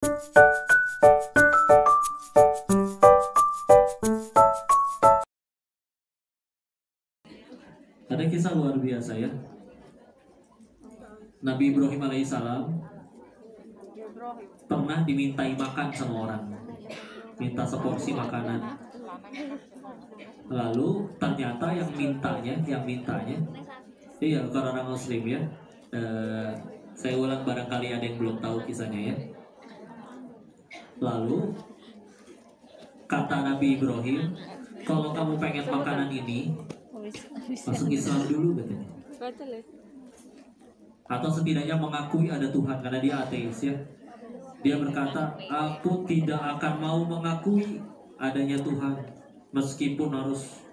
Ada kisah luar biasa ya. Nabi Ibrahim alaihissalam pernah dimintai makan sama orang, minta seporsi makanan. Lalu ternyata yang mintanya, iya, bukan orang Muslim ya. Saya ulang barangkali ada yang belum tahu kisahnya ya. Lalu kata Nabi Ibrahim, kalau kamu pengen makanan ini, masuk Islam dulu katanya. Atau setidaknya mengakui ada Tuhan, karena dia ateis ya. Dia berkata, aku tidak akan mau mengakui adanya Tuhan meskipun harus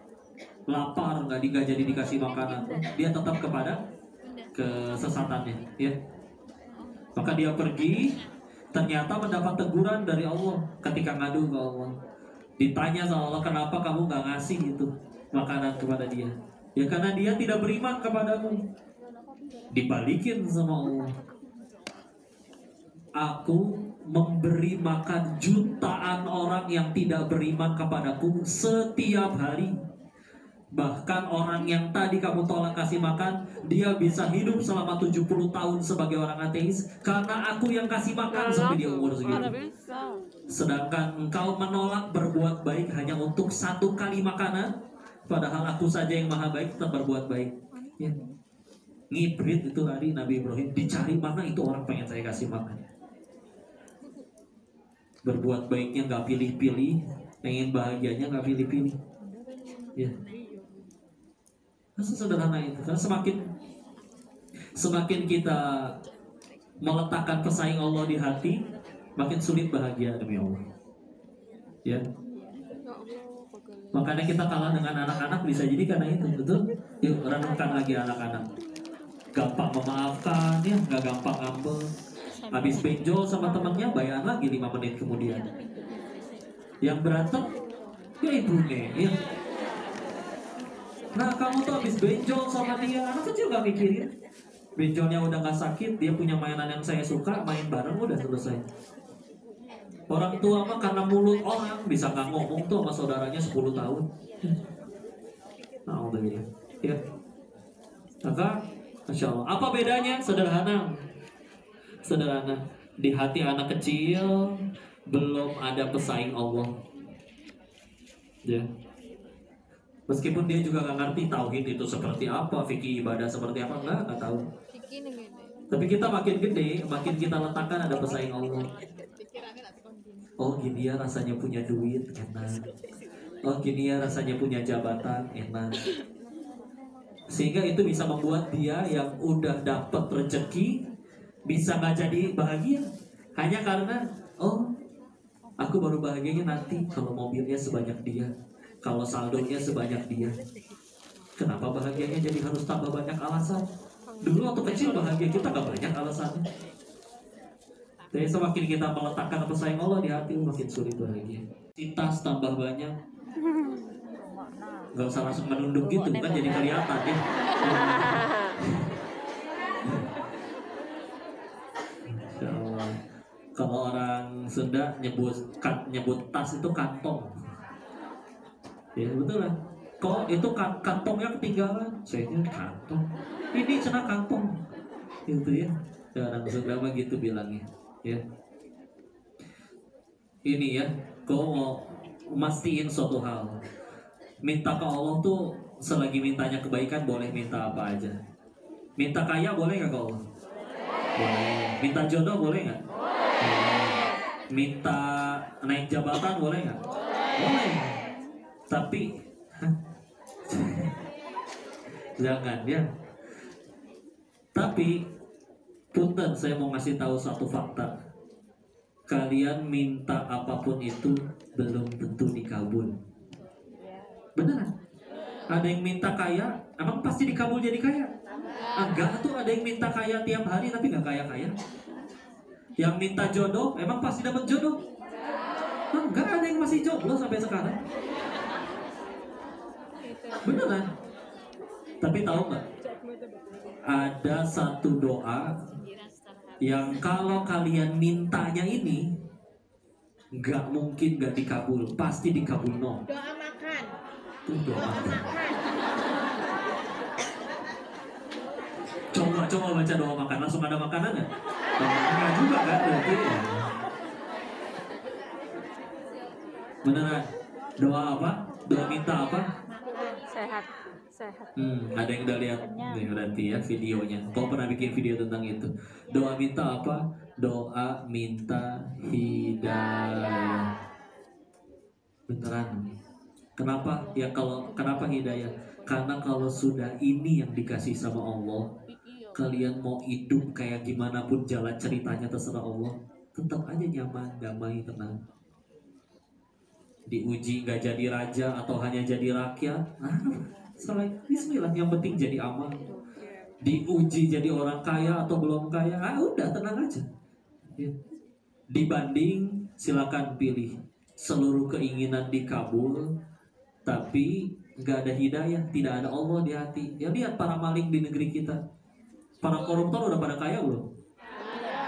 lapar, nggak jadi dikasih makanan. Dia tetap kepada kesesatannya ya. Maka dia pergi, ternyata mendapat teguran dari Allah ketika ngadu ke Allah. Ditanya sama Allah, kenapa kamu nggak ngasih itu makanan kepada dia? Ya karena dia tidak beriman kepadamu. Dibalikin sama Allah, aku memberi makan jutaan orang yang tidak beriman kepadaku setiap hari. Bahkan orang yang tadi kamu tolak kasih makan, dia bisa hidup selama 70 tahun sebagai orang ateis karena aku yang kasih makan sampai dia umur segitu. Sedangkan engkau menolak berbuat baik hanya untuk 1 kali makanan, padahal aku saja yang maha baik tetap berbuat baik ya. Ngibrit itu tadi Nabi Ibrahim, dicari mana itu orang pengen saya kasih makan. Berbuat baiknya nggak pilih-pilih, pengen bahagianya nggak pilih-pilih ya. Sesederhana itu. Karena semakin kita meletakkan pesaing Allah di hati, makin sulit bahagia demi Allah ya. Makanya kita kalah dengan anak-anak bisa jadi karena itu, betul? Yuk renungkan lagi anak-anak. Gampang memaafkan ya, nggak gampang ngambek. Habis benjol sama temannya, bayan lagi 5 menit kemudian. Yang berantem ya ibunya ya. Nah kamu tuh habis benjol sama dia, anak kecil gak mikirin. Benjolnya udah gak sakit, dia punya mainan yang saya suka, main bareng udah selesai. Orang tua mah karena mulut orang bisa gak ngomong tuh sama saudaranya 10 tahun. Nah udah gitu ya. Maka Masya Allah, apa bedanya? Sederhana. Di hati anak kecil belum ada pesaing Allah ya. Meskipun dia juga nggak ngerti tauhid itu seperti apa, fikih ibadah seperti apa, nggak tahu. Tapi kita makin gede, makin kita letakkan ada pesaing Allah. Oh gini ya rasanya punya duit, enak. Oh gini ya rasanya punya jabatan, enak. Sehingga itu bisa membuat dia yang udah dapat rezeki bisa nggak jadi bahagia hanya karena aku baru bahagianya nanti kalau mobilnya sebanyak dia, kalau saldonya sebanyak dia. Kenapa bahagianya jadi harus tambah banyak alasan? Dulu waktu kecil bahagia kita gak banyak alasannya. Jadi semakin kita meletakkan pesaing Allah di hati, makin sulit bahagia. Citas tambah banyak, gak usah langsung menunduk gitu kan jadi kelihatan ya. Kalau orang Sunda nyebut tas itu kantong. Ya betul lah. Kok itu kantongnya ketinggalan? Saya kantong. Ini cenah kantong. Gitu ya. Orang Sunda mah gitu bilangnya. Ya. Ini ya. Kau mau mastiin suatu hal. Minta ke Allah tuh selagi mintanya kebaikan boleh minta apa aja. Minta kaya boleh nggak ke Allah? Boleh. Minta jodoh boleh nggak? Minta naik jabatan boleh nggak? Boleh. Tapi jangan ya. Tapi punten, saya mau ngasih tahu satu fakta. Kalian minta apapun itu belum tentu dikabul. Beneran? Ada yang minta kaya, emang pasti dikabul jadi kaya? Enggak tuh, ada yang minta kaya tiap hari tapi nggak kaya-kaya. Yang minta jodoh, emang pasti dapat jodoh? Enggak, ada yang masih jomblo sampai sekarang. Beneran? Tapi tahu nggak? Ada satu doa Yang kalau kalian mintanya ini nggak mungkin nggak dikabul, pasti dikabul. No. Doa makan. Doa Doa makan. makan. Coba baca doa makan, langsung ada makanan nggak? Enggak juga kan berarti ya. Beneran? Doa apa? Doa minta apa? Sehat. Sehat. Ada yang udah lihat nih berarti ya videonya. Kau pernah bikin video tentang itu? Doa minta apa? Doa minta hidayah. Beneran? Kenapa? Ya kenapa hidayah? Karena kalau sudah ini yang dikasih sama Allah, kalian mau hidup kayak gimana pun jalan ceritanya terserah Allah, tetap aja nyaman, damai, tenang. Diuji nggak jadi raja atau hanya jadi rakyat, salah. Bismillah, yang penting jadi amal. Diuji jadi orang kaya atau belum kaya, udah tenang aja. Ya. Dibanding silakan pilih seluruh keinginan dikabul, tapi nggak ada hidayah, tidak ada Allah di hati. Ya lihat para maling di negeri kita, para koruptor udah pada kaya belum?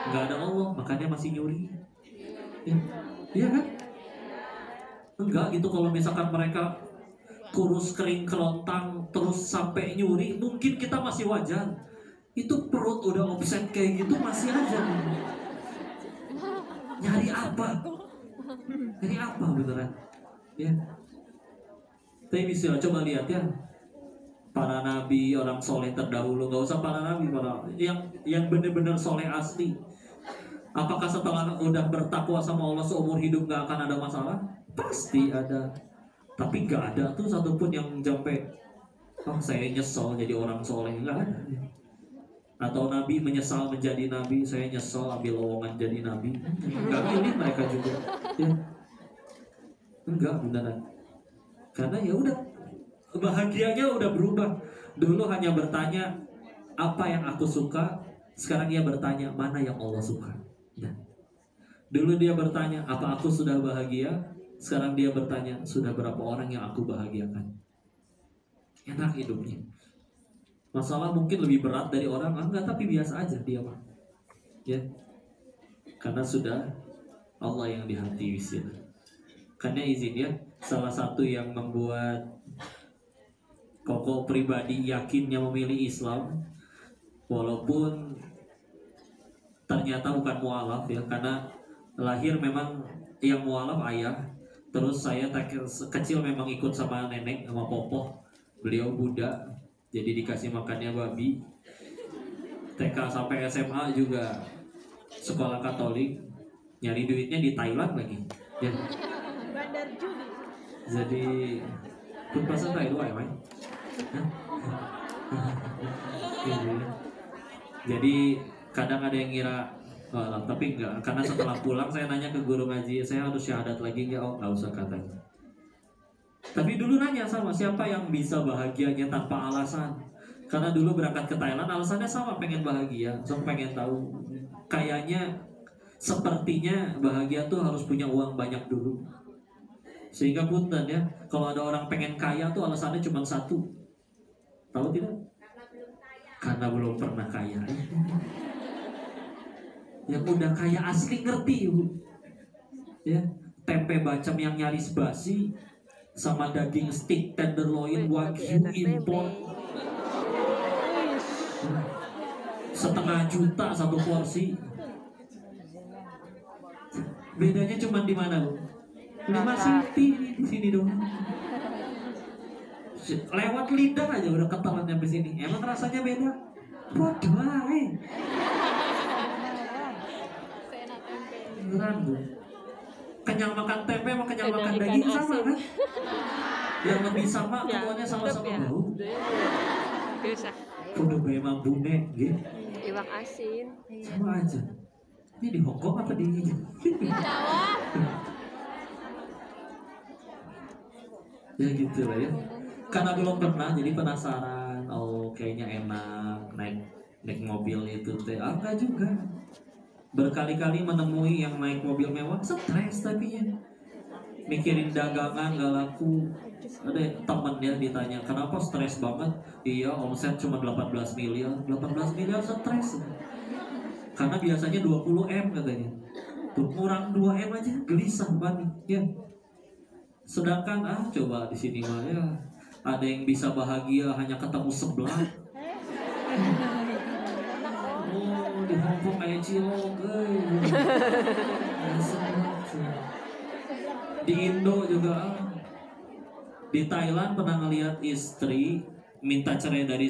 Nggak ada Allah, makanya masih nyuri. Ya, iya kan? Enggak gitu, kalau misalkan mereka kurus kering kerontang terus sampai nyuri, mungkin kita masih wajar. Itu perut udah offset kayak gitu masih aja. Nyari apa? Nyari apa beneran? Ya. Tapi bisa coba lihat ya, para nabi, orang soleh terdahulu, nggak usah para nabi, para yang benar-benar soleh asli. Apakah setelah udah bertakwa sama Allah seumur hidup nggak akan ada masalah? Pasti ada. Tapi nggak ada tuh satupun yang sampai saya nyesal jadi orang soleh, nggak ada. Atau nabi menyesal menjadi nabi, saya nyesal ambil lowongan jadi nabi, nggak pilih mereka juga. Ya. Enggak beneran. Karena ya udah, bahagianya udah berubah. Dulu hanya bertanya apa yang aku suka, sekarang dia bertanya mana yang Allah suka. Ya. Dulu dia bertanya apa aku sudah bahagia, sekarang dia bertanya sudah berapa orang yang aku bahagiakan. Enak hidupnya. Masalah mungkin lebih berat dari orang, enggak, tapi biasa aja dia mah. Ya. Karena sudah Allah yang di hati wisin. Karena izin ya, salah satu yang membuat Koko pribadi yakinnya memilih Islam, walaupun ternyata bukan mualaf ya, karena lahir memang yang mualaf ayah. Terus saya kecil memang ikut sama nenek sama popoh, beliau Buddha, jadi dikasih makannya babi. TK sampai SMA juga sekolah Katolik, nyari duitnya di Thailand lagi ya. Bandar judi. Jadi pun pasal Thailand ya, jadi kadang ada yang ngira tapi enggak, karena setelah pulang saya nanya ke guru ngaji, saya harus syahadat lagi enggak? Oh nggak usah katanya. Tapi dulu nanya sama siapa yang bisa bahagianya tanpa alasan. Karena dulu berangkat ke Thailand alasannya sama, pengen bahagia, so pengen tahu. Kayaknya sepertinya bahagia tuh harus punya uang banyak dulu. Sehingga punten ya, kalau ada orang pengen kaya tuh alasannya cuma satu. Tahu tidak? Karena belum pernah kaya. Yang udah kaya asli ngerti ya, tempe bacem yang nyaris basi sama daging steak tenderloin wagyu import setengah juta satu porsi. Bedanya cuma di mana, Bu? 5 cm di sini dong. Lewat lidah aja udah ketalan sampai sini. Emang rasanya beda? Bodoh aja. Beneran, Bu. Kenyang makan tempe sama kenyang makan daging sama kan? Yang lebih sama keduanya sama-sama bau. Bisa. Udah bayi mambune gitu. Iwak asin. Sama aja. Ini di Hongkong apa di Jawa? Ya gitu lah ya. Karena belum pernah jadi penasaran. Oh kayaknya enak naik mobil itu teh. Enggak juga. Berkali-kali menemui yang naik mobil mewah stres tapi ya. Mikirin dagangan gak laku. Ada temen ya ditanya kenapa stres banget. Iya omset cuma 18 miliar. 18 miliar stres. Karena biasanya 20 M katanya. Tuh kurang 2 M aja gelisah banget ya. Sedangkan coba di sini mah ya ada yang bisa bahagia hanya ketemu sebelah. Oh, di Hongkong kayak cilok, di Indo juga. Di Thailand pernah ngeliat istri minta cerai dari